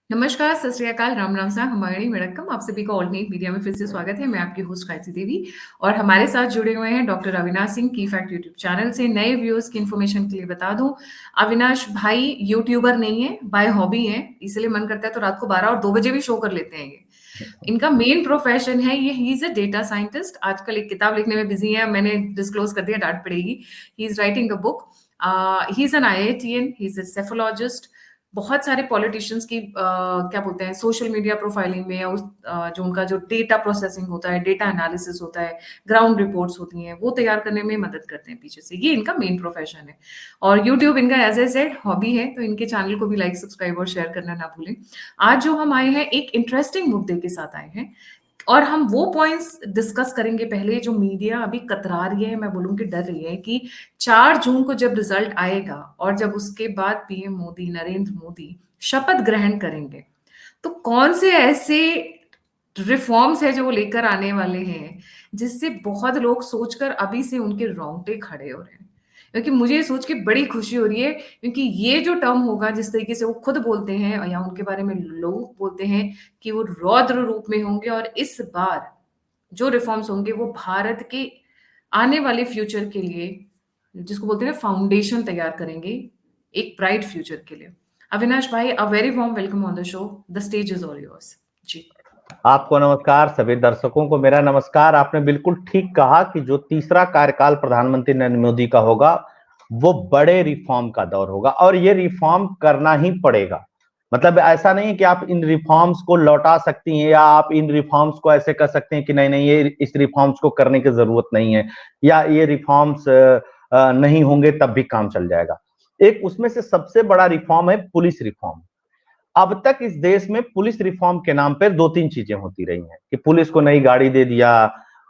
नमस्कार, सत श्री अकाल, राम राम सा, हमारी वणक्कम। आप सभी का ऑल न्यूज मीडिया में फिर से स्वागत है। मैं आपकी होस्ट गायत्री देवी और हमारे साथ जुड़े हुए हैं डॉक्टर अविनाश सिंह की फैक्ट यूट्यूब चैनल से। नए व्यूअर्स की इन्फॉर्मेशन के लिए बता दूं, अविनाश भाई यूट्यूबर नहीं है, बाय हॉबी है। इसलिए मन करता है तो रात को 12 और 2 बजे भी शो कर लेते हैं ये। इनका मेन प्रोफेशन है ये, he is a data scientist. आजकल एक किताब लिखने में बिजी है, मैंने डिस्क्लोज कर दिया, डांट पड़ेगी। He is writing a book. He is an IITian, he is a psephologist. बहुत सारे पॉलिटिशियंस की क्या बोलते हैं, सोशल मीडिया प्रोफाइलिंग में या जो उनका जो डेटा प्रोसेसिंग होता है, डेटा एनालिसिस होता है, ग्राउंड रिपोर्ट्स होती हैं, वो तैयार करने में मदद करते हैं पीछे से। ये इनका मेन प्रोफेशन है और यूट्यूब इनका एज ए सेड हॉबी है। तो इनके चैनल को भी लाइक, सब्सक्राइब और शेयर करना ना भूलें। आज जो हम आए हैं, एक इंटरेस्टिंग मुद्दे के साथ आए हैं और हम वो पॉइंट्स डिस्कस करेंगे। पहले जो मीडिया अभी कतरा रही है, मैं बोलूँ कि डर रही है कि 4 जून को जब रिजल्ट आएगा और जब उसके बाद पीएम मोदी, नरेंद्र मोदी शपथ ग्रहण करेंगे, तो कौन से ऐसे रिफॉर्म्स है जो वो लेकर आने वाले हैं जिससे बहुत लोग सोचकर अभी से उनके रोंगटे खड़े हो रहे हैं। क्योंकि मुझे ये सोच के बड़ी खुशी हो रही है, क्योंकि ये जो टर्म होगा, जिस तरीके से वो खुद बोलते हैं या उनके बारे में लोग बोलते हैं कि वो रौद्र रूप में होंगे, और इस बार जो रिफॉर्म्स होंगे वो भारत के आने वाले फ्यूचर के लिए, जिसको बोलते हैं फाउंडेशन तैयार करेंगे एक ब्राइट फ्यूचर के लिए। अविनाश भाई, a very warm welcome on the show. The stage is all yours. जी। आपको नमस्कार, सभी दर्शकों को मेरा नमस्कार। आपने बिल्कुल ठीक कहा कि जो तीसरा कार्यकाल प्रधानमंत्री नरेंद्र मोदी का होगा वो बड़े रिफॉर्म का दौर होगा और ये रिफॉर्म करना ही पड़ेगा। मतलब ऐसा नहीं है कि आप इन रिफॉर्म्स को लौटा सकती हैं या आप इन रिफॉर्म्स को ऐसे कर सकते हैं कि नहीं नहीं, ये इस रिफॉर्म्स को करने की जरूरत नहीं है या ये रिफॉर्म्स नहीं होंगे तब भी काम चल जाएगा। एक उसमें से सबसे बड़ा रिफॉर्म है पुलिस रिफॉर्म। अब तक इस देश में पुलिस रिफॉर्म के नाम पर दो तीन चीजें होती रही हैं कि पुलिस को नई गाड़ी दे दिया,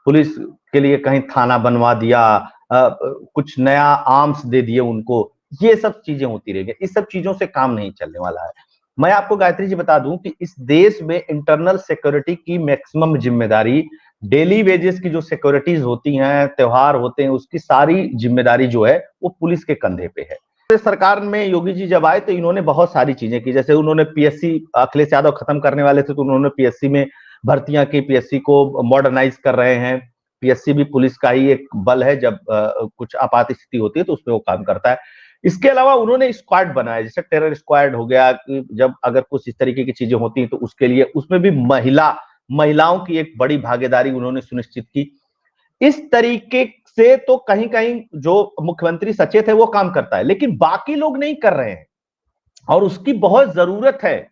पुलिस के लिए कहीं थाना बनवा दिया, कुछ नया आर्म्स दे दिए उनको। ये सब चीजें होती रही हैं। इस सब चीजों से काम नहीं चलने वाला है। मैं आपको गायत्री जी बता दूं कि इस देश में इंटरनल सिक्योरिटी की मैक्सिमम जिम्मेदारी, डेली वेजेस की जो सिक्योरिटीज होती हैं, त्योहार होते हैं, उसकी सारी जिम्मेदारी जो है वो पुलिस के कंधे पे है। सरकार में योगी जी जब आए तो इन्होंने बहुत सारी चीजें की। जैसे उन्होंने पीएससी, अखिलेश यादव खत्म करने वाले थे तो उन्होंने पीएससी में भर्तियां की, पीएससी को मॉडर्नाइज कर रहे हैं। पीएससी भी पुलिस का ही एक बल है, जब कुछ आपात स्थिति होती है तो उसमें वो काम करता है। इसके अलावा उन्होंने स्क्वाड बनाया, जैसे टेरर स्क्वाड हो गया कि जब अगर कुछ इस तरीके की चीजें होती हैं तो उसके लिए उसमें भी महिलाओं की एक बड़ी भागीदारी उन्होंने सुनिश्चित की। इस तरीके से तो कहीं कहीं जो मुख्यमंत्री सचेत है वो काम करता है, लेकिन बाकी लोग नहीं कर रहे हैं और उसकी बहुत जरूरत है।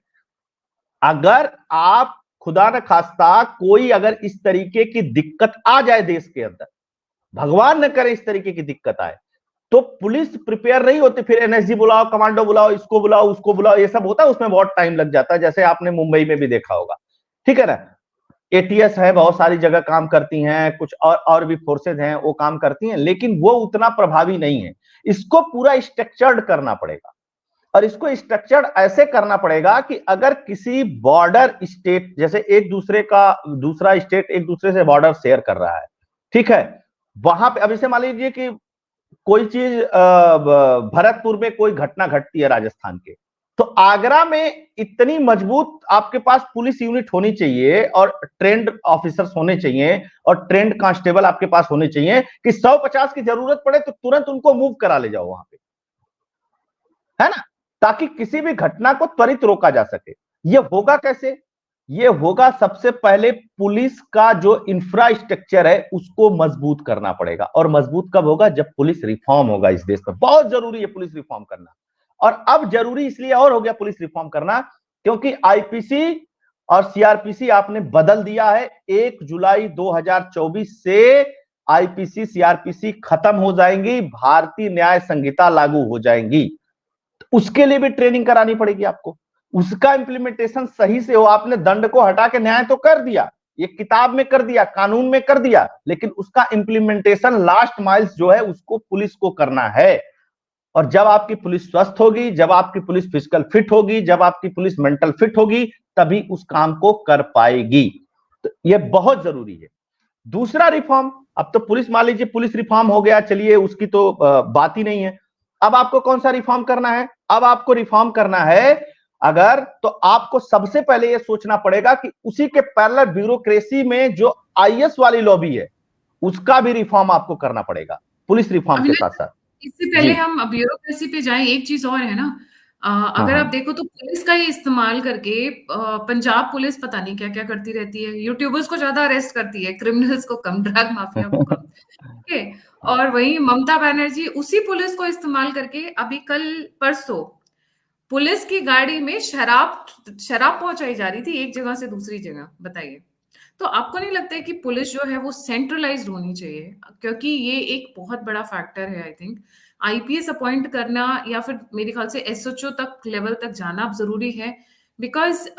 अगर आप खुदा न खास्ता कोई अगर इस तरीके की दिक्कत आ जाए देश के अंदर, भगवान न करे इस तरीके की दिक्कत आए, तो पुलिस प्रिपेयर नहीं होती। फिर एनएसजी बुलाओ, कमांडो बुलाओ, इसको बुलाओ, उसको बुलाओ, ये सब होता है, उसमें बहुत टाइम लग जाता है, जैसे आपने मुंबई में भी देखा होगा। ठीक है ना। एटीएस है, बहुत सारी जगह काम करती हैं, कुछ और भी फोर्सेज हैं वो काम करती हैं, लेकिन वो उतना प्रभावी नहीं है। इसको पूरा स्ट्रक्चर्ड करना पड़ेगा और इसको स्ट्रक्चर्ड ऐसे करना पड़ेगा कि अगर किसी बॉर्डर स्टेट, जैसे एक दूसरे का दूसरा स्टेट एक दूसरे से बॉर्डर शेयर कर रहा है, ठीक है, वहां पे अब इसे मान लीजिए कि कोई चीज भरतपुर में कोई घटना घटती है राजस्थान के, तो आगरा में इतनी मजबूत आपके पास पुलिस यूनिट होनी चाहिए और ट्रेंड ऑफिसर्स होने चाहिए और ट्रेंड कांस्टेबल आपके पास होने चाहिए कि 150 की जरूरत पड़े तो तुरंत उनको मूव करा ले जाओ वहां पे, है ना, ताकि किसी भी घटना को त्वरित रोका जा सके। ये होगा कैसे? ये होगा सबसे पहले पुलिस का जो इंफ्रास्ट्रक्चर है उसको मजबूत करना पड़ेगा। और मजबूत कब होगा? जब पुलिस रिफॉर्म होगा इस देश में। बहुत जरूरी है पुलिस रिफॉर्म करना। और अब जरूरी इसलिए और हो गया पुलिस रिफॉर्म करना क्योंकि आईपीसी और सीआरपीसी आपने बदल दिया है। 1 जुलाई 2024 से आईपीसी सीआरपीसी खत्म हो जाएंगी, भारतीय न्याय संहिता लागू हो जाएंगी। उसके लिए भी ट्रेनिंग करानी पड़ेगी आपको, उसका इंप्लीमेंटेशन सही से हो। आपने दंड को हटा के न्याय तो कर दिया, ये किताब में कर दिया, कानून में कर दिया, लेकिन उसका इंप्लीमेंटेशन लास्ट माइल्स जो है उसको पुलिस को करना है। और जब आपकी पुलिस स्वस्थ होगी, जब आपकी पुलिस फिजिकल फिट होगी, जब आपकी पुलिस मेंटल फिट होगी, तभी उस काम को कर पाएगी। तो ये बहुत जरूरी है। दूसरा रिफॉर्म, अब तो पुलिस मान लीजिए पुलिस रिफॉर्म हो गया, चलिए उसकी तो बात ही नहीं है। अब आपको कौन सा रिफॉर्म करना है? अब आपको रिफॉर्म करना है अगर, तो आपको सबसे पहले ये सोचना पड़ेगा कि उसी के पैरेलल ब्यूरोक्रेसी में जो आईएएस वाली लॉबी है उसका भी रिफॉर्म आपको करना पड़ेगा, पुलिस रिफॉर्म के साथ साथ। इससे जी। पहले हम ब्यूरोक्रेसी पे जाएं, एक चीज और है ना, हाँ अगर आप हाँ। देखो तो पुलिस का ही इस्तेमाल करके पंजाब पुलिस पता नहीं क्या क्या करती रहती है। यूट्यूबर्स को ज्यादा अरेस्ट करती है, क्रिमिनल्स को कम, ड्रग माफिया को कम। ठीक है। और वही ममता बनर्जी उसी पुलिस को इस्तेमाल करके अभी कल परसों पुलिस की गाड़ी में शराब शराब पहुंचाई जा रही थी एक जगह से दूसरी जगह। बताइए, तो आपको नहीं लगता है कि पुलिस जो है वो सेंट्रलाइज्ड होनी चाहिए? क्योंकि ये एक बहुत बड़ा फैक्टर है। आई थिंक आईपीएस अपॉइंट करना या फिर मेरे ख्याल से एसएचओ तक लेवल तक जाना अब जरूरी है, बिकॉज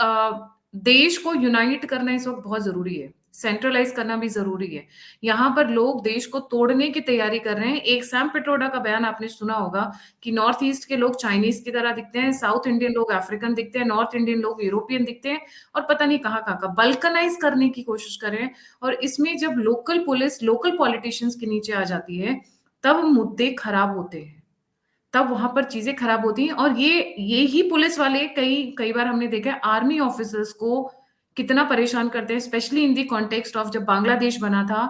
देश को यूनाइट करना इस वक्त बहुत जरूरी है, सेंट्रलाइज करना भी जरूरी है। यहाँ पर लोग देश को तोड़ने की तैयारी कर रहे हैं। एक सैम पिट्रोडा का बयान आपने सुना होगा कि नॉर्थ ईस्ट के लोग चाइनीज की तरह दिखते हैं, साउथ इंडियन लोग अफ्रीकन दिखते हैं, नॉर्थ इंडियन लोग यूरोपियन दिखते हैं, और पता नहीं कहाँ कहाँ का बल्कनाइज करने की कोशिश कर रहे हैं। और इसमें जब लोकल पुलिस लोकल पॉलिटिशियंस के नीचे आ जाती है तब मुद्दे खराब होते हैं, तब वहां पर चीजें खराब होती हैं। और ये ही पुलिस वाले कई कई बार हमने देखा है आर्मी ऑफिसर्स को कितना परेशान करते हैं, specially in the context of जब बांग्लादेश बना था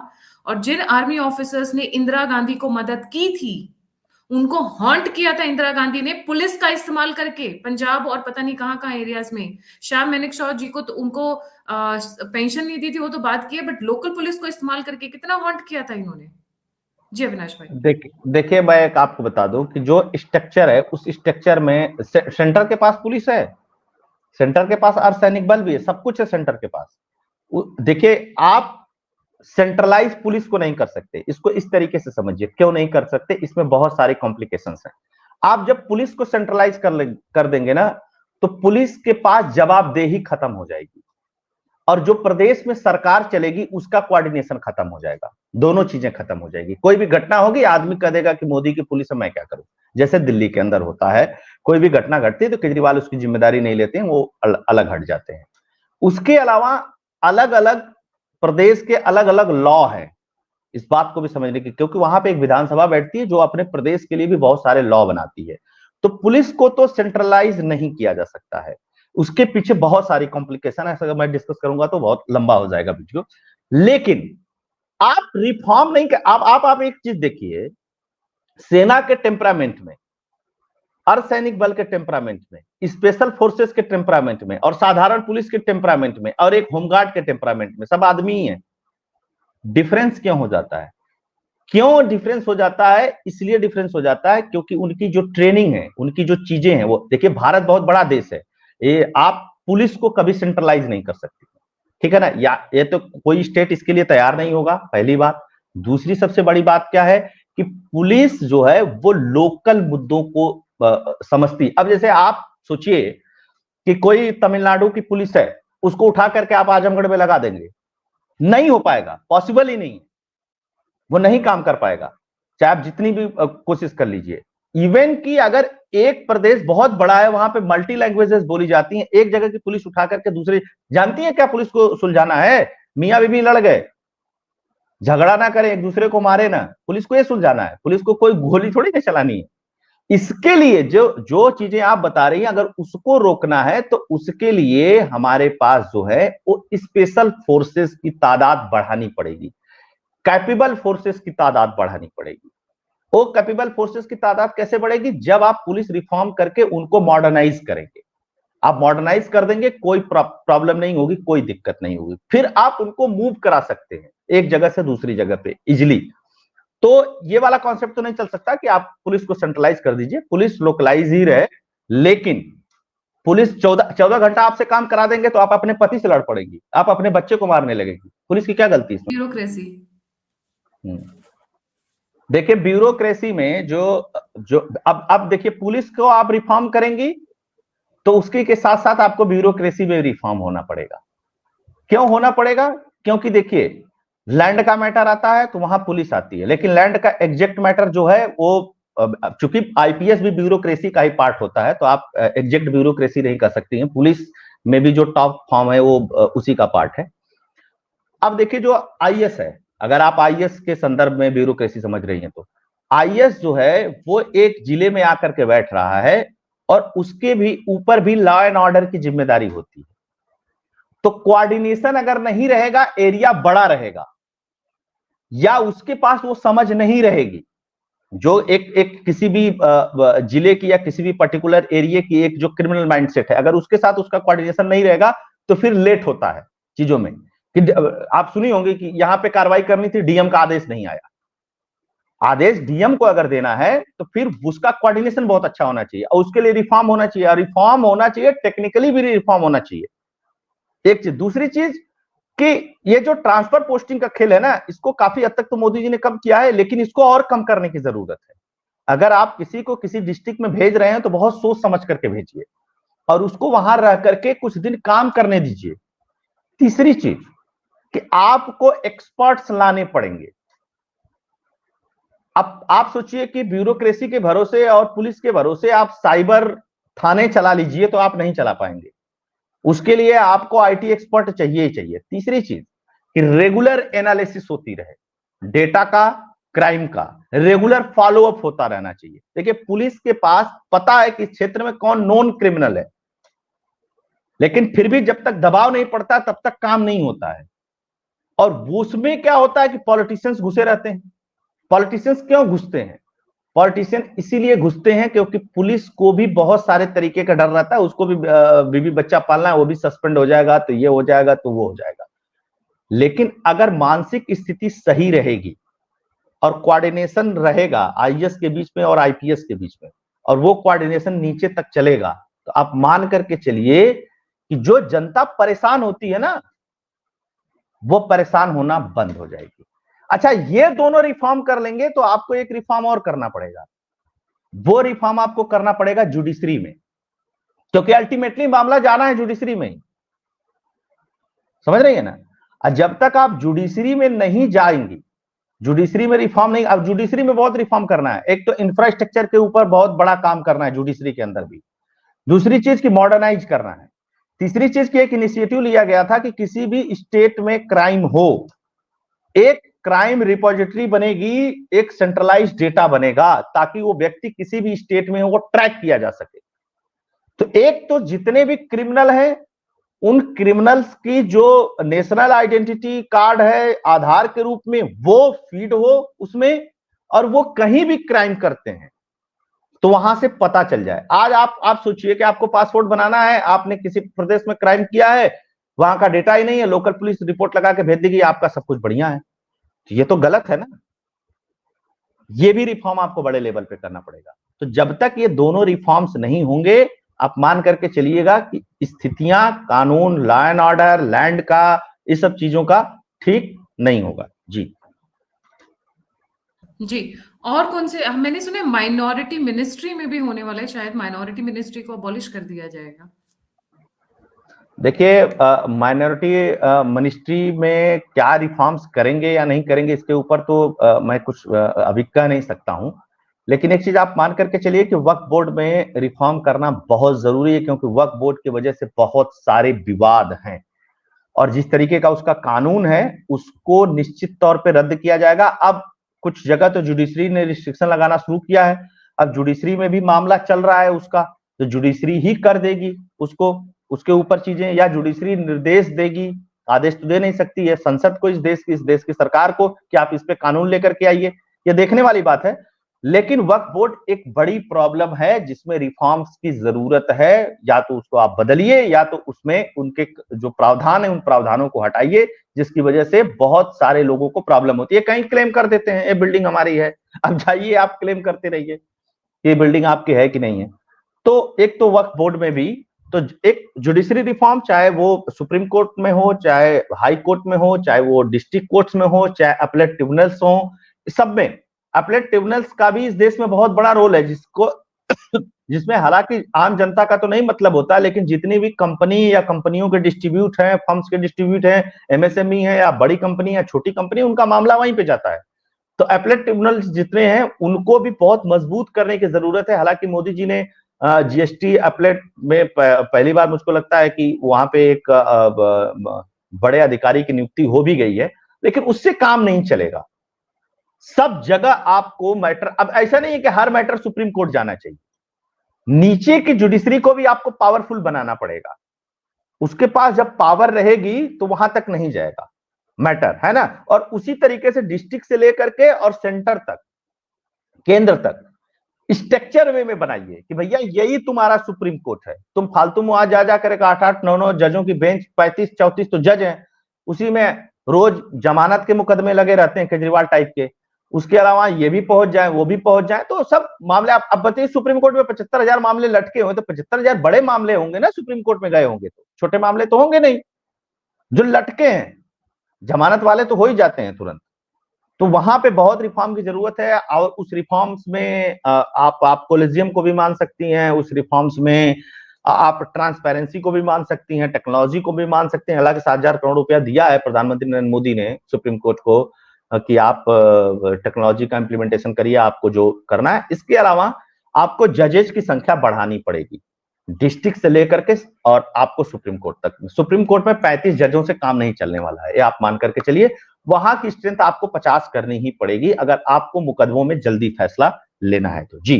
और जिन आर्मी ऑफिसर्स ने इंदिरा गांधी को मदद की थी उनको हॉन्ट किया था इंदिरा गांधी ने पुलिस का इस्तेमाल करके, पंजाब और पता नहीं कहाँ कहाँ एरियाज में। शाह मानेकशॉ जी को तो उनको पेंशन नहीं दी थी, वो तो बात की है, बट लोकल पुलिस को इस्तेमाल करके कितना हॉन्ट किया था इन्होंने। जी अविनाश भाई। देखिए मैं एक आपको बता दूं कि जो स्ट्रक्चर है उस स्ट्रक्चर में सेंटर के पास पुलिस है, सेंटर के पास अर्धसैनिक बल भी है, सब कुछ है सेंटर के पास। देखिए आप सेंट्रलाइज पुलिस को नहीं कर सकते, इसको इस तरीके से समझिए। क्यों नहीं कर सकते? इसमें बहुत सारे कॉम्प्लिकेशंस हैं। आप जब पुलिस को सेंट्रलाइज कर देंगे ना, तो पुलिस के पास जवाबदेही खत्म हो जाएगी और जो प्रदेश में सरकार चलेगी उसका कोऑर्डिनेशन खत्म हो जाएगा। दोनों चीजें खत्म हो जाएगी। कोई भी घटना होगी, आदमी कह देगा कि मोदी की पुलिस है, मैं क्या करूं। जैसे दिल्ली के अंदर होता है, कोई भी घटना घटती है तो केजरीवाल उसकी जिम्मेदारी नहीं लेते हैं, वो अलग हट जाते हैं। उसके अलावा अलग अलग प्रदेश के अलग अलग लॉ है, इस बात को भी समझने की, क्योंकि वहां पे एक विधानसभा बैठती है जो अपने प्रदेश के लिए भी बहुत सारे लॉ बनाती है। तो पुलिस को तो सेंट्रलाइज नहीं किया जा सकता है, उसके पीछे बहुत सारी कॉम्प्लिकेशन है। अगर मैं डिस्कस करूंगा तो बहुत लंबा हो जाएगा वीडियो। लेकिन आप रिफॉर्म नहीं कर, आप एक चीज देखिए, सेना के टेम्परामेंट में, अर्धसैनिक बल के टेम्परामेंट में, स्पेशल फोर्सेस के टेम्परामेंट में और साधारण पुलिस के टेम्परामेंट में और एक होमगार्ड के टेम्परामेंट में सब आदमी ही है। डिफरेंस क्यों हो जाता है? क्यों डिफरेंस हो जाता है? इसलिए डिफरेंस हो जाता है क्योंकि उनकी जो ट्रेनिंग है, उनकी जो चीजें हैं, वो देखिए भारत बहुत बड़ा देश है, ये आप पुलिस को कभी सेंट्रलाइज नहीं कर सकते, ठीक है ना। या ये तो कोई स्टेट इसके लिए तैयार नहीं होगा, पहली बात। दूसरी सबसे बड़ी बात क्या है कि पुलिस जो है वो लोकल मुद्दों को समझती। अब जैसे आप सोचिए कि कोई तमिलनाडु की पुलिस है, उसको उठा करके आप आजमगढ़ में लगा देंगे, नहीं हो पाएगा, पॉसिबल ही नहीं, वो नहीं काम कर पाएगा, चाहे आप जितनी भी कोशिश कर लीजिए। इवन कि अगर एक प्रदेश बहुत बड़ा है, वहां पे मल्टी लैंग्वेजेस बोली जाती हैं, एक जगह की पुलिस उठा करके दूसरे, जानती है क्या पुलिस को सुलझाना है? मियां बीवी लड़ गए, झगड़ा ना करें, एक दूसरे को मारे ना, पुलिस को ये सुलझाना है। पुलिस को कोई गोली थोड़ी ना चलानी है। इसके लिए जो जो चीजें आप बता रही हैं, अगर उसको रोकना है तो उसके लिए हमारे पास जो है वो स्पेशल फोर्सेस की तादाद बढ़ानी पड़ेगी, कैपेबल फोर्सेस की तादाद बढ़ानी पड़ेगी। वो कैपेबल फोर्सेस की तादाद कैसे बढ़ेगी? जब आप पुलिस रिफॉर्म करके उनको मॉडर्नाइज करेंगे। आप मॉडर्नाइज कर देंगे, कोई प्रॉब्लम नहीं होगी, कोई दिक्कत नहीं होगी, फिर आप उनको मूव करा सकते हैं एक जगह से दूसरी जगह पे इजिली। तो ये वाला कॉन्सेप्ट तो नहीं चल सकता कि आप पुलिस को सेंट्रलाइज कर दीजिए, पुलिस लोकलाइज ही रहे। लेकिन पुलिस 14 घंटा आपसे काम करा देंगे तो आप अपने पति से लड़ पड़ेगी, आप अपने बच्चे को मारने लगेगी। पुलिस की क्या गलती इसमें? ब्यूरोक्रेसी। देखिए ब्यूरोक्रेसी में जो जो अब देखिए, पुलिस को आप रिफॉर्म करेंगी तो उसके के साथ साथ आपको ब्यूरोक्रेसी में रिफॉर्म होना पड़ेगा। क्यों होना पड़ेगा? क्योंकि देखिए लैंड का मैटर आता है तो वहां पुलिस आती है, लेकिन लैंड का एग्जैक्ट मैटर जो है वो, चूंकि आईपीएस भी ब्यूरोक्रेसी का ही पार्ट होता है, तो आप एग्जैक्ट ब्यूरोक्रेसी नहीं कर सकती हैं। पुलिस में भी जो टॉप फॉर्म है वो उसी का पार्ट है। अब देखिए जो आईएएस है, अगर आप आईएएस के संदर्भ में ब्यूरोक्रेसी समझ रही हैं, तो आईएएस जो है वो एक जिले में आकर के बैठ रहा है, और उसके भी ऊपर भी लॉ एंड ऑर्डर की जिम्मेदारी होती है। तो कोऑर्डिनेशन अगर नहीं रहेगा, एरिया बड़ा रहेगा या उसके पास वो समझ नहीं रहेगी, जो एक एक किसी भी जिले की या किसी भी पर्टिकुलर एरिया की एक जो क्रिमिनल माइंडसेट है, अगर उसके साथ उसका कोऑर्डिनेशन नहीं रहेगा तो फिर लेट होता है चीजों में। कि आप सुनी होंगे कि यहां पे कार्रवाई करनी थी, डीएम का आदेश नहीं आया। आदेश डीएम को अगर देना है तो फिर उसका कोऑर्डिनेशन बहुत अच्छा होना चाहिए और उसके लिए रिफॉर्म होना चाहिए, और रिफॉर्म होना चाहिए, टेक्निकली भी रिफॉर्म होना चाहिए। एक चीज। दूसरी चीज कि ये जो ट्रांसफर पोस्टिंग का खेल है ना, इसको काफी हद तक तो मोदी जी ने कम किया है, लेकिन इसको और कम करने की जरूरत है। अगर आप किसी को किसी डिस्ट्रिक्ट में भेज रहे हैं तो बहुत सोच समझ करके भेजिए और उसको वहां रह करके कुछ दिन काम करने दीजिए। तीसरी चीज कि आपको एक्सपर्ट्स लाने पड़ेंगे। अब आप सोचिए कि ब्यूरोक्रेसी के भरोसे और पुलिस के भरोसे आप साइबर थाने चला लीजिए तो आप नहीं चला पाएंगे। उसके लिए आपको आईटी एक्सपर्ट चाहिए ही चाहिए। तीसरी चीज कि रेगुलर एनालिसिस होती रहे, डेटा का, क्राइम का रेगुलर फॉलोअप होता रहना चाहिए। देखिए, पुलिस के पास पता है कि इस क्षेत्र में कौन नॉन क्रिमिनल है, लेकिन फिर भी जब तक दबाव नहीं पड़ता तब तक काम नहीं होता है। और उसमें क्या होता है कि पॉलिटिशियंस घुसे रहते हैं। पॉलिटिशियंस क्यों घुसते हैं? पॉलिटिशियन इसीलिए घुसते हैं क्योंकि पुलिस को भी बहुत सारे तरीके का डर रहता है, उसको भी बीवी बच्चा पालना है, वो भी सस्पेंड हो जाएगा तो ये हो जाएगा तो वो हो जाएगा। लेकिन अगर मानसिक स्थिति सही रहेगी और कोऑर्डिनेशन रहेगा आईएएस के बीच में और आईपीएस के बीच में, और वो कोऑर्डिनेशन नीचे तक चलेगा, तो आप मान करके चलिए कि जो जनता परेशान होती है ना, वो परेशान होना बंद हो जाएगी। अच्छा, ये दोनों रिफॉर्म कर लेंगे तो आपको एक रिफॉर्म और करना पड़ेगा। वो रिफॉर्म आपको करना पड़ेगा जुडिशरी में, क्योंकि अल्टीमेटली मामला जाना है जुडिशरी में ही। समझ रही है ना? जब तक आप जुडिशरी में नहीं जाएंगी, जुडिशरी में रिफॉर्म नहीं। अब जुडिशरी में बहुत रिफॉर्म करना है। एक तो इंफ्रास्ट्रक्चर के ऊपर बहुत बड़ा काम करना है जुडिशरी के अंदर भी। दूसरी चीज की मॉडर्नाइज करना है। तीसरी चीज की एक इनिशिएटिव लिया गया था कि किसी भी स्टेट में क्राइम हो, एक क्राइम रिपोजिटरी बनेगी, एक सेंट्रलाइज डेटा बनेगा ताकि वो व्यक्ति किसी भी स्टेट में हो वो ट्रैक किया जा सके। तो एक तो जितने भी क्रिमिनल हैं उन क्रिमिनल्स की जो नेशनल आइडेंटिटी कार्ड है आधार के रूप में वो फीड हो उसमें, और वो कहीं भी क्राइम करते हैं तो वहां से पता चल जाए। आज आप सोचिए कि आपको पासपोर्ट बनाना है, आपने किसी प्रदेश में क्राइम किया है, वहां का डेटा ही नहीं है, लोकल पुलिस रिपोर्ट लगा के भेज देगी आपका सब कुछ बढ़िया है। ये तो गलत है ना। ये भी रिफॉर्म आपको बड़े लेवल पे करना पड़ेगा। तो जब तक ये दोनों रिफॉर्म्स नहीं होंगे, आप मान करके चलिएगा कि स्थितियां, कानून, लॉ एंड ऑर्डर, लैंड का, इस सब चीजों का ठीक नहीं होगा। जी जी। और कौन से, मैंने सुना माइनॉरिटी मिनिस्ट्री में भी होने वाला है, शायद माइनॉरिटी मिनिस्ट्री को अबॉलिश कर दिया जाएगा। देखिए, माइनॉरिटी मिनिस्ट्री में क्या रिफॉर्म्स करेंगे या नहीं करेंगे इसके ऊपर तो मैं कुछ अभी कह नहीं सकता हूं। लेकिन एक चीज आप मान करके चलिए कि वक्फ बोर्ड में रिफॉर्म करना बहुत जरूरी है, क्योंकि वक्फ बोर्ड की वजह से बहुत सारे विवाद हैं और जिस तरीके का उसका कानून है उसको निश्चित तौर पे रद्द किया जाएगा। अब कुछ जगह तो जुडिशरी ने रिस्ट्रिक्शन लगाना शुरू किया है। अब जुडिशरी में भी मामला चल रहा है उसका, तो जुडिशरी ही कर देगी उसको, उसके ऊपर चीजें, या जुडिशरी निर्देश देगी। आदेश तो दे नहीं सकती है संसद को, इस देश की सरकार को कि आप इस पे कानून लेकर के आइए। ये देखने वाली बात है। लेकिन वक्फ बोर्ड एक बड़ी प्रॉब्लम है जिसमें रिफॉर्म्स की जरूरत है। या तो उसको आप बदलिए या तो उसमें उनके जो प्रावधान है उन प्रावधानों को हटाइए, जिसकी वजह से बहुत सारे लोगों को प्रॉब्लम होती है। कहीं क्लेम कर देते हैं ये बिल्डिंग हमारी है, अब जाइए आप क्लेम करते रहिए ये बिल्डिंग आपकी है कि नहीं है। तो एक तो वक्फ बोर्ड में भी, तो एक जुडिशरी रिफॉर्म, चाहे वो सुप्रीम कोर्ट में हो, चाहे हाई कोर्ट में हो, चाहे वो डिस्ट्रिक्ट कोर्ट्स में हो, चाहे अपीलेट ट्रिब्यूनल्स हो, सब में अपीलेट ट्रिब्यूनल्स का भी इस देश में बहुत बड़ा रोल है, जिसमें हालांकि आम जनता का तो नहीं मतलब होता, लेकिन जितनी भी कंपनी या कंपनियों के डिस्ट्रीब्यूट हैं, फर्म्स के डिस्ट्रीब्यूट हैं, एमएसएमई है या बड़ी कंपनी या छोटी कंपनी, उनका मामला वहीं पे जाता है। तो अपीलेट ट्रिब्यूनल जितने हैं उनको भी बहुत मजबूत करने की जरूरत है। हालांकि मोदी जी ने जीएसटी अपीलेट में पहली बार मुझको लगता है कि वहां पे एक बड़े अधिकारी की नियुक्ति हो भी गई है, लेकिन उससे काम नहीं चलेगा। सब जगह आपको मैटर, अब ऐसा नहीं है कि हर मैटर सुप्रीम कोर्ट जाना चाहिए। नीचे की जुडिशरी को भी आपको पावरफुल बनाना पड़ेगा। उसके पास जब पावर रहेगी तो वहां तक नहीं जाएगा मैटर, है ना। और उसी तरीके से डिस्ट्रिक्ट से लेकर के और सेंटर तक, केंद्र तक स्ट्रक्चर वे में बनाइए कि भैया यही तुम्हारा सुप्रीम कोर्ट है। तुम फालतू में वहां जा जा कर 8-8, 9-9 जजों की बेंच, 35-34 तो जज हैं, उसी में रोज जमानत के मुकदमे लगे रहते हैं केजरीवाल टाइप के। उसके अलावा ये भी पहुंच जाए, वो भी पहुंच जाए, तो सब मामले आप अब बताइए। सुप्रीम कोर्ट में 75,000 मामले लटके हुए, तो 75,000 बड़े मामले होंगे ना सुप्रीम कोर्ट में गए होंगे, तो छोटे मामले तो होंगे नहीं जो लटके हैं। जमानत वाले तो हो ही जाते हैं तुरंत। तो वहां पे बहुत रिफॉर्म की जरूरत है। और उस रिफॉर्म्स में आप कोलेजियम को भी मान सकती हैं, उस रिफॉर्म्स में आप ट्रांसपेरेंसी को भी मान सकती हैं, टेक्नोलॉजी को भी मान सकते हैं। हालांकि 7,000 करोड़ रुपया दिया है प्रधानमंत्री नरेंद्र मोदी ने सुप्रीम कोर्ट को कि आप टेक्नोलॉजी का इंप्लीमेंटेशन करिए, आपको जो करना है। इसके अलावा आपको जजेस की संख्या बढ़ानी पड़ेगी, डिस्ट्रिक्ट से लेकर के और आपको सुप्रीम कोर्ट तक। सुप्रीम कोर्ट में 35 जजों से काम नहीं चलने वाला है, ये आप मान करके चलिए। वहां की स्ट्रेंथ आपको 50 करनी ही पड़ेगी अगर आपको मुकदमों में जल्दी फैसला लेना है तो। जी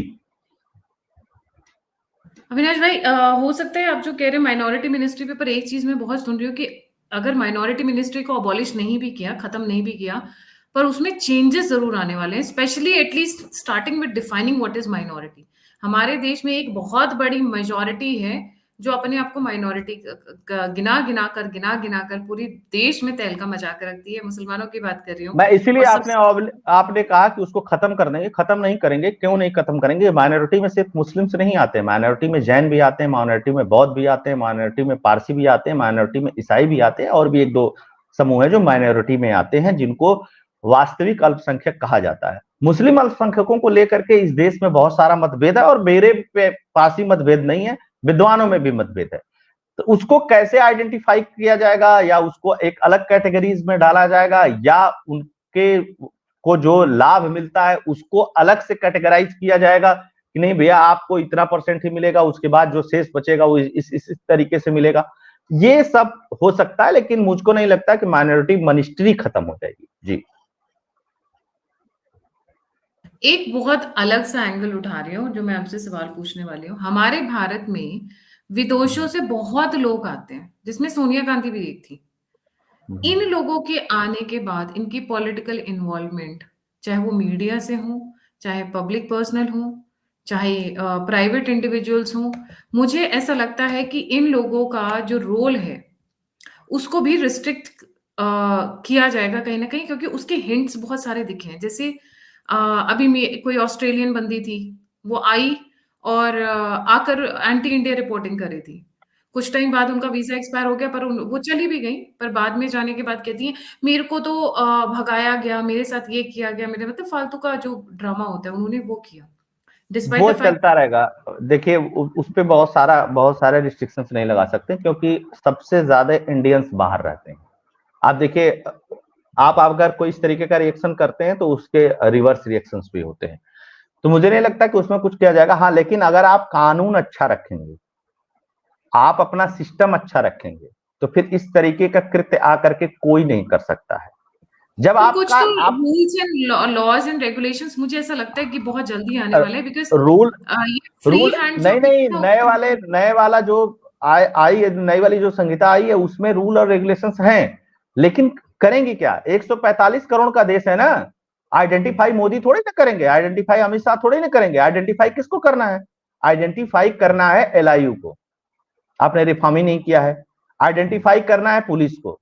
अविनाश भाई, हो सकता है आप जो कह रहे हैं माइनॉरिटी मिनिस्ट्री पे, पर एक चीज मैं बहुत सुन रही हूँ कि अगर माइनॉरिटी मिनिस्ट्री को अबॉलिश नहीं भी किया, खत्म नहीं भी किया, पर उसमें चेंजेस जरूर आने वाले हैं, specially at least starting with defining what is minority. हमारे देश में एक बहुत बड़ी मेजॉरिटी है जो अपने आप को माइनॉरिटी गिना गिना कर पूरी देश में तहलका मचा कर रखती है। मुसलमानों की बात कर रही हूँ। मैं इसीलिए और सब आपने कहा कि उसको खत्म कर देंगे। खत्म नहीं करेंगे। क्यों नहीं खत्म करेंगे? माइनॉरिटी में सिर्फ मुस्लिम्स नहीं आते, माइनॉरिटी में जैन भी आते हैं, माइनॉरिटी में बौद्ध भी आते हैं, माइनॉरिटी में पारसी भी आते हैं, माइनॉरिटी में ईसाई भी आते हैं, और भी एक दो समूह है जो माइनॉरिटी में आते हैं, जिनको वास्तविक अल्पसंख्यक कहा जाता है। मुस्लिम अल्पसंख्यकों को लेकर के इस देश में बहुत सारा मतभेद है, और मेरे पास ही मतभेद नहीं है, विद्वानों में भी मतभेद है। तो उसको कैसे आइडेंटिफाई किया जाएगा, या उसको एक अलग कैटेगरीज में डाला जाएगा, या उनके को जो लाभ मिलता है उसको अलग से कैटेगराइज किया जाएगा कि नहीं भैया आपको इतना परसेंट ही मिलेगा, उसके बाद जो शेष बचेगा वो इस तरीके से मिलेगा। ये सब हो सकता है, लेकिन मुझको नहीं लगता कि माइनॉरिटी मिनिस्ट्री खत्म हो जाएगी। जी एक बहुत अलग सा एंगल उठा रही हूँ जो मैं आपसे सवाल पूछने वाली हूँ। हमारे भारत में विदेशों से बहुत लोग आते हैं, जिसमें सोनिया गांधी भी एक थी। इन लोगों के आने के बाद इनकी पॉलिटिकल इन्वॉल्वमेंट, चाहे वो मीडिया से हो, चाहे पब्लिक पर्सनल हो, चाहे प्राइवेट इंडिविजुअल्स हो, मुझे ऐसा लगता है कि इन लोगों का जो रोल है उसको भी रिस्ट्रिक्ट किया जाएगा कहीं ना कहीं, क्योंकि उसके हिंट्स बहुत सारे दिखे हैं। जैसे अभी कोई ऑस्ट्रेलियन बंदी थी, वो आई और आकर एंटी इंडिया रिपोर्टिंग कर रही थी। कुछ टाइम बाद उनका वीजा एक्सपायर हो गया, पर वो चली भी गई, पर बाद में जाने के बाद कहती है मेरे को तो भगाया गया, मेरे साथ ये किया गया, मेरे मतलब फालतू का जो ड्रामा होता है उन्होंने वो किया, डिस्पाइट वो द फैक्ट। चलता रहेगा। देखिए उस पे बहुत सारे रिस्ट्रिक्शंस नहीं लगा सकते, क्योंकि सबसे ज्यादा इंडियंस बाहर रहते हैं। आप देखिए, आप अगर कोई इस तरीके का रिएक्शन करते हैं तो उसके रिवर्स रिएक्शंस भी होते हैं। तो मुझे नहीं लगता कि उसमें कुछ किया जाएगा। हाँ, लेकिन अगर आप कानून अच्छा रखेंगे, आप अपना सिस्टम अच्छा रखेंगे, तो फिर इस तरीके का कृत्य आकर के कोई नहीं कर सकता है। जब पर कुछ आपका तो आप rules and laws and regulations मुझे ऐसा लगता है कि बहुत जल्दी आने वाले हैं, बिकॉज रूल ये फ्री रूल हैंड जो नहीं भी नहीं, था उसको। नए वाला जो नई वाली जो संहिता आई है उसमें रूल और रेगुलेशंस हैं, लेकिन करेंगे क्या? 145 करोड़ का देश है ना। आइडेंटिफाई मोदी थोड़ी ना करेंगे, आइडेंटिफाई अमित शाह थोड़ी ना करेंगे। आइडेंटिफाई किसको करना है? आइडेंटिफाई करना है एलआईयू को। आपने रिफॉर्म ही नहीं किया है। आइडेंटिफाई करना है पुलिस को।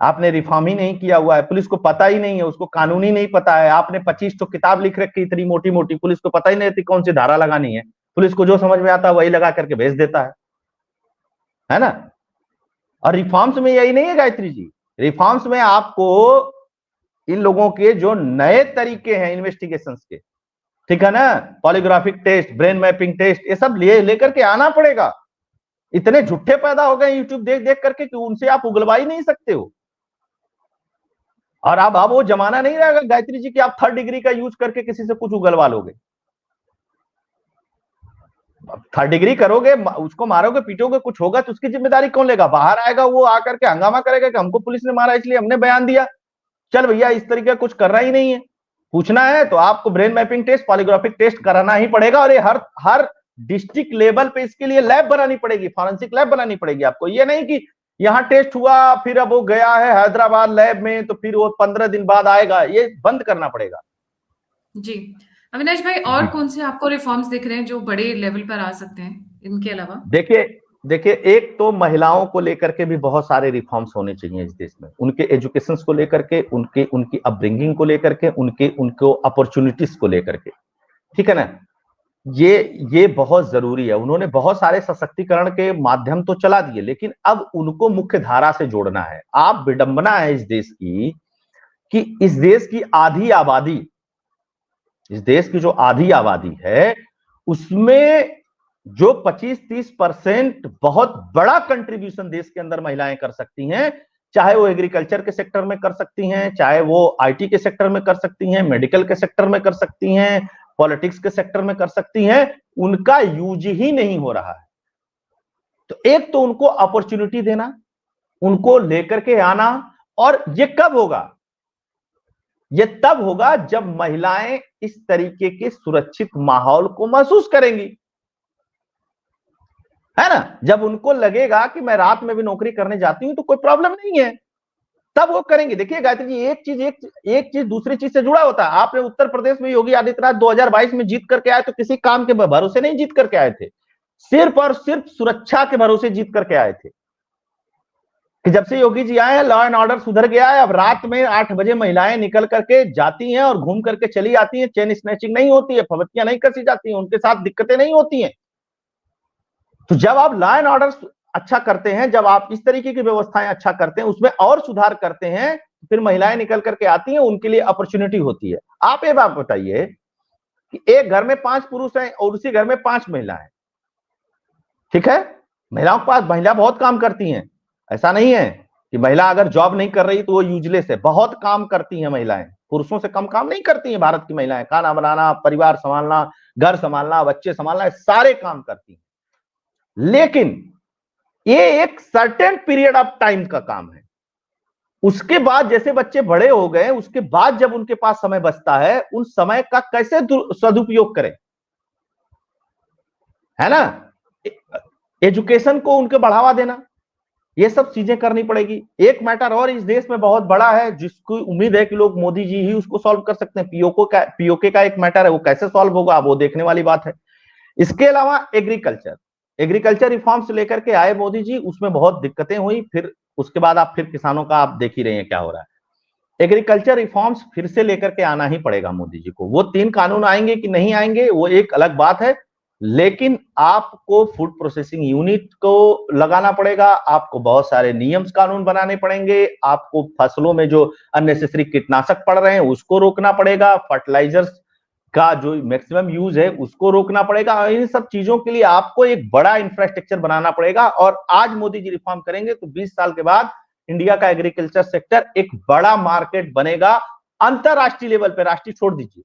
आपने रिफॉर्म ही नहीं किया हुआ है, पुलिस को पता ही नहीं है, उसको कानून ही नहीं पता है। आपने 25 तो किताब लिख रखी इतनी मोटी मोटी, पुलिस को पता ही नहीं थी कौन सी धारा लगानी है। पुलिस को जो समझ में आता है वही लगा करके भेज देता है ना। और रिफॉर्म्स में यही नहीं है गायत्री जी। रिफॉर्म्स में आपको इन लोगों के जो नए तरीके हैं इन्वेस्टिगेशन के, ठीक है ना, polygraphic test, brain mapping test, ये सब लेकर के आना पड़ेगा। इतने झूठे पैदा हो गए यूट्यूब देख देख करके कि उनसे आप उगलवा ही नहीं सकते हो। और अब वो जमाना नहीं रहेगा गायत्री जी कि आप 3rd डिग्री का यूज करके किसी से कुछ उगलवा लोगे। 3rd डिग्री करोगे, उसको मारोगे पीटोगे, कुछ होगा तो उसकी जिम्मेदारी कौन लेगा? बाहर आएगा वो आकर के हंगामा करेगा कि हमको पुलिस ने मारा इसलिए हमने बयान दिया। चल भैया, इस तरीके का कुछ करना ही नहीं है। पूछना है तो आपको brain mapping test, polygraphic test कराना ही पड़ेगा। और ये हर डिस्ट्रिक्ट लेवल पे इसके लिए लैब बनानी पड़ेगी, फॉरेंसिक लैब बनानी पड़ेगी आपको। ये नहीं कि यहाँ टेस्ट हुआ फिर अब वो गया है हैदराबाद लैब में तो फिर वो 15 दिन बाद आएगा, ये बंद करना पड़ेगा। जी अविनाश भाई, और कौन से आपको रिफॉर्म्स दिख रहे हैं जो बड़े लेवल पर आ सकते हैं इनके अलावा? देखिए देखिए, एक तो महिलाओं को लेकर के भी बहुत सारे रिफॉर्म्स होने चाहिए इस देश में, उनके एजुकेशन को लेकर के, उनकी अपब्रिंगिंग को लेकर के, उनको अपॉर्चुनिटीज को लेकर के, ठीक है ना। ये बहुत जरूरी है। उन्होंने बहुत सारे सशक्तिकरण के माध्यम तो चला दिए, लेकिन अब उनको मुख्य धारा से जोड़ना है। आप विडंबना है इस देश की कि इस देश की आधी आबादी, इस देश की जो आधी आबादी है उसमें जो 25-30% बहुत बड़ा कंट्रीब्यूशन देश के अंदर महिलाएं कर सकती हैं, चाहे वो एग्रीकल्चर के सेक्टर में कर सकती हैं, चाहे वो आईटी के सेक्टर में कर सकती हैं, मेडिकल के सेक्टर में कर सकती हैं, पॉलिटिक्स के सेक्टर में कर सकती हैं, उनका यूज ही नहीं हो रहा है। तो एक तो उनको अपॉर्चुनिटी देना, उनको लेकर के आना, और ये कब होगा? ये तब होगा जब महिलाएं इस तरीके के सुरक्षित माहौल को महसूस करेंगी, है ना। जब उनको लगेगा कि मैं रात में भी नौकरी करने जाती हूं तो कोई प्रॉब्लम नहीं है, तब वो करेंगे। देखिए गायत्री जी, एक चीज दूसरी चीज से जुड़ा होता है। आपने उत्तर प्रदेश में योगी आदित्यनाथ 2022 में जीत करके आए तो किसी काम के भरोसे नहीं जीत करके आए थे, सिर्फ और सिर्फ सुरक्षा के भरोसे जीत करके आए थे। कि जब से योगी जी आए हैं लॉ एंड ऑर्डर सुधर गया है। अब रात में 8 बजे महिलाएं निकल करके जाती हैं और घूम करके चली आती हैं, चेन स्नैचिंग नहीं होती है, फबतियां नहीं कसी जाती हैं, उनके साथ दिक्कतें नहीं होती हैं। तो जब आप लॉ एंड ऑर्डर अच्छा करते हैं, जब आप इस तरीके की व्यवस्थाएं अच्छा करते हैं, उसमें और सुधार करते हैं, फिर महिलाएं निकल करके आती हैं, उनके लिए अपॉर्चुनिटी होती है। आप ये बात बताइए कि एक घर में 5 पुरुष हैं और उसी घर में 5 महिलाएं, ठीक है। महिलाओं के पास, महिला बहुत काम करती हैं, ऐसा नहीं है कि महिला अगर जॉब नहीं कर रही तो वो यूजलेस है, बहुत काम करती हैं महिलाएं, पुरुषों से कम काम नहीं करती हैं भारत की महिलाएं। खाना बनाना, परिवार संभालना, घर संभालना, बच्चे संभालना, सारे काम करती हैं। लेकिन ये एक सर्टेन पीरियड ऑफ टाइम का काम है। उसके बाद जैसे बच्चे बड़े हो गए, उसके बाद जब उनके पास समय बचता है, उन समय का कैसे सदुपयोग करें, है ना। एजुकेशन को उनके बढ़ावा देना, ये सब चीजें करनी पड़ेगी। एक मैटर और इस देश में बहुत बड़ा है, जिसकी उम्मीद है कि लोग मोदी जी ही उसको सॉल्व कर सकते हैं। पीओके का एक मैटर है, वो कैसे सॉल्व होगा वो देखने वाली बात है। इसके अलावा एग्रीकल्चर रिफॉर्म्स लेकर के आए मोदी जी, उसमें बहुत दिक्कतें हुई। फिर उसके बाद आप फिर किसानों का आप देख ही रहे हैं क्या हो रहा है। एग्रीकल्चर रिफॉर्म्स फिर से लेकर के आना ही पड़ेगा मोदी जी को। वो 3 कानून आएंगे कि नहीं आएंगे वो एक अलग बात है, लेकिन आपको फूड प्रोसेसिंग यूनिट को लगाना पड़ेगा, आपको बहुत सारे नियम कानून बनाने पड़ेंगे, आपको फसलों में जो अननेसेसरी कीटनाशक पड़ रहे हैं उसको रोकना पड़ेगा, फर्टिलाइजर्स का जो मैक्सिमम यूज है उसको रोकना पड़ेगा। इन सब चीजों के लिए आपको एक बड़ा इंफ्रास्ट्रक्चर बनाना पड़ेगा। और आज मोदी जी रिफॉर्म करेंगे तो 20 साल के बाद इंडिया का एग्रीकल्चर सेक्टर एक बड़ा मार्केट बनेगा अंतरराष्ट्रीय लेवल पे, राष्ट्रीय छोड़ दीजिए।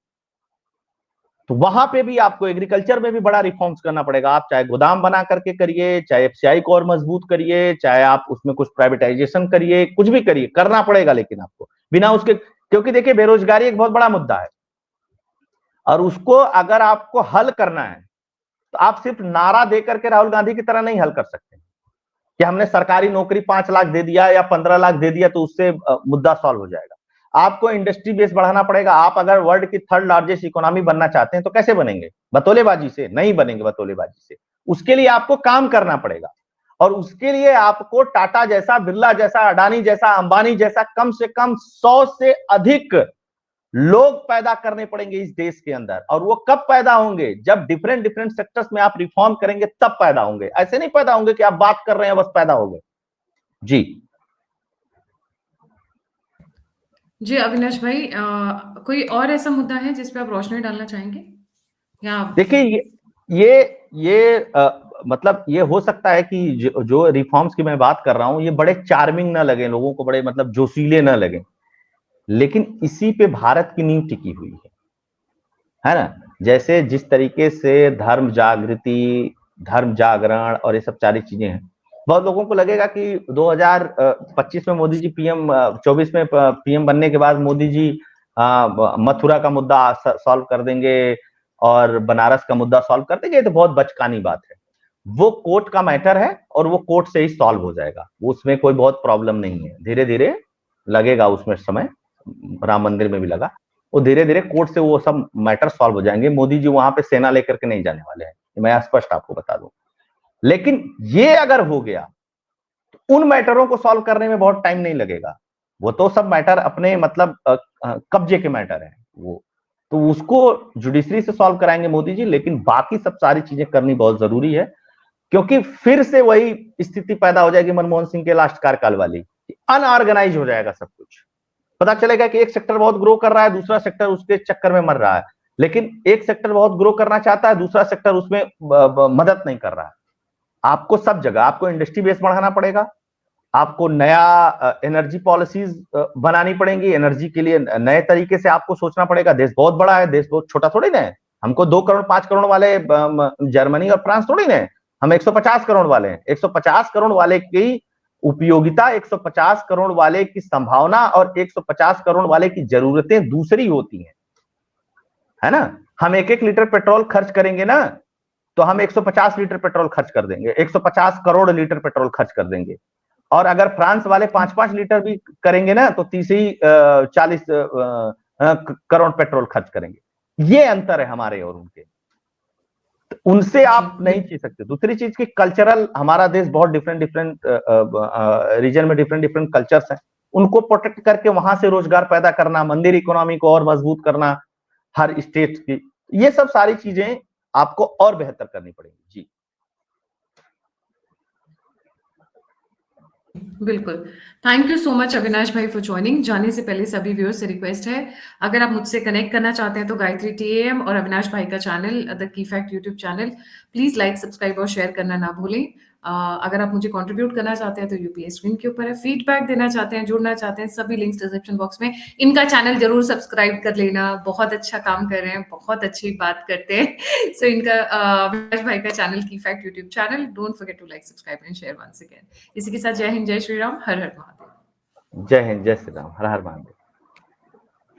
तो वहां पे भी आपको एग्रीकल्चर में भी बड़ा रिफॉर्म्स करना पड़ेगा। आप चाहे गोदाम बना करके करिए, चाहे एफसीआई को और मजबूत करिए, चाहे आप उसमें कुछ प्राइवेटाइजेशन करिए, कुछ भी करिए, करना पड़ेगा। लेकिन आपको बिना उसके, क्योंकि देखिए बेरोजगारी एक बहुत बड़ा मुद्दा है, और उसको अगर आपको हल करना है तो आप सिर्फ नारा दे करके राहुल गांधी की तरह नहीं हल कर सकते कि हमने सरकारी नौकरी 5 लाख दे दिया या 15 लाख दे दिया तो उससे मुद्दा सॉल्व हो जाएगा। आपको इंडस्ट्री बेस बढ़ाना पड़ेगा। आप अगर वर्ल्ड की 3rd लार्जेस्ट इकोनॉमी बनना चाहते हैं तो कैसे बनेंगे? बतौलेबाजी से नहीं बनेंगे, बतौलेबाजी से। उसके लिए आपको काम करना पड़ेगा, और उसके लिए आपको टाटा जैसा, बिरला जैसा, अडानी जैसा, अंबानी जैसा कम से कम 100 से अधिक लोग पैदा करने पड़ेंगे इस देश के अंदर। और वो कब पैदा होंगे? जब डिफरेंट सेक्टर्स में आप रिफॉर्म करेंगे तब पैदा होंगे। ऐसे नहीं पैदा होंगे कि आप बात कर रहे हैं बस पैदा हो गए। जी जी अविनाश भाई, कोई और ऐसा मुद्दा है जिस पे आप रोशनी डालना चाहेंगे? या देखिए, ये मतलब ये हो सकता है कि जो रिफॉर्म्स की मैं बात कर रहा हूं ये बड़े चार्मिंग ना लगे लोगों को, बड़े मतलब जोशीले ना लगे, लेकिन इसी पे भारत की नींव टिकी हुई है ना। जैसे जिस तरीके से धर्म जागृति, धर्म जागरण और ये सब सारी चीजें हैं, बहुत लोगों को लगेगा कि 2025 में मोदी जी पीएम, 24 में पीएम बनने के बाद मोदी जी मथुरा का मुद्दा सॉल्व कर देंगे, और बनारस का मुद्दा सॉल्व कर देंगे, ये तो बहुत बचकानी बात है। वो कोर्ट का मैटर है और वो कोर्ट से ही सॉल्व हो जाएगा, उसमें कोई बहुत प्रॉब्लम नहीं है। धीरे धीरे लगेगा उसमें समय, राम मंदिर में भी लगा, वो धीरे धीरे कोर्ट से वो सब मैटर सॉल्व हो जाएंगे। मोदी जी वहां पे सेना लेकर के नहीं जाने वाले हैं, मैं स्पष्ट आपको बता दूं। लेकिन ये अगर हो गया तो उन मैटरों को सॉल्व करने में बहुत टाइम नहीं लगेगा। वो तो सब मैटर अपने मतलब कब्जे के मैटर है वो, तो उसको जुडिशरी से सॉल्व कराएंगे मोदी जी। लेकिन बाकी सब सारी चीजें करनी बहुत जरूरी है, क्योंकि फिर से वही स्थिति पैदा हो जाएगी मनमोहन सिंह के लास्ट कार्यकाल वाली, अनऑर्गेनाइज हो जाएगा सब कुछ। पता चलेगा कि एक सेक्टर बहुत ग्रो कर रहा है, दूसरा सेक्टर उसके चक्कर में मर रहा है। लेकिन एक सेक्टर बहुत ग्रो करना चाहता है, दूसरा सेक्टर उसमें मदद नहीं कर रहा है। आपको सब जगह आपको इंडस्ट्री बेस बढ़ाना पड़ेगा, आपको नया एनर्जी पॉलिसीज बनानी पड़ेंगी, एनर्जी के लिए नए तरीके से आपको सोचना पड़ेगा। देश बहुत बड़ा है, देश बहुत छोटा थोड़ी ना है। हमको 2 करोड़ 5 करोड़ वाले जर्मनी और फ्रांस थोड़ी ना है, हम 150 करोड़ वाले हैं। 150 करोड़ वाले की उपयोगिता, 150 करोड़ वाले की संभावना और 150 करोड़ वाले की जरूरतें दूसरी होती हैं, है ना। हम 1-1 लीटर पेट्रोल खर्च करेंगे ना, तो हम 150 लीटर पेट्रोल खर्च कर देंगे, 150 करोड़ लीटर पेट्रोल खर्च कर देंगे। और अगर फ्रांस वाले 5-5 लीटर भी करेंगे ना, तो 30 ही 40 करोड़ पेट्रोल खर्च करेंगे। ये अंतर है हमारे और उनके, तो उनसे आप नहीं छीन सकते। दूसरी चीज की कल्चरल, हमारा देश बहुत डिफरेंट डिफरेंट रीजन में डिफरेंट डिफरेंट कल्चर्स हैं, उनको प्रोटेक्ट करके वहां से रोजगार पैदा करना, मंदिर इकोनॉमी को और मजबूत करना हर स्टेट की, ये सब सारी चीजें आपको और बेहतर करनी पड़ेगी। जी बिल्कुल। Thank you so much Avinash भाई फॉर जॉइनिंग। जाने से पहले सभी व्यूअर्स से रिक्वेस्ट है, अगर आप मुझसे कनेक्ट करना चाहते हैं तो गायत्री टीएएम और अविनाश भाई का channel the key fact YouTube channel please like, subscribe और शेयर करना ना भूलें। अगर आप मुझे कंट्रीब्यूट करना चाहते हैं तो यूपीआई स्क्रीन के ऊपर है। फीडबैक देना चाहते हैं, जुड़ना चाहते हैं, सभी लिंक्स डिस्क्रिप्शन बॉक्स में। इनका चैनल जरूर सब्सक्राइब कर लेना, बहुत अच्छा काम कर रहे हैं, बहुत अच्छी बात करते हैं। सो इनका अविनाश भाई का चैनल की fact YouTube channel, don't forget to like, subscribe and share once again. इसी के साथ जय हिंद, जय श्री राम, हर हर महादेव। जय हिंद, जय श्री राम, हर हर महादेव।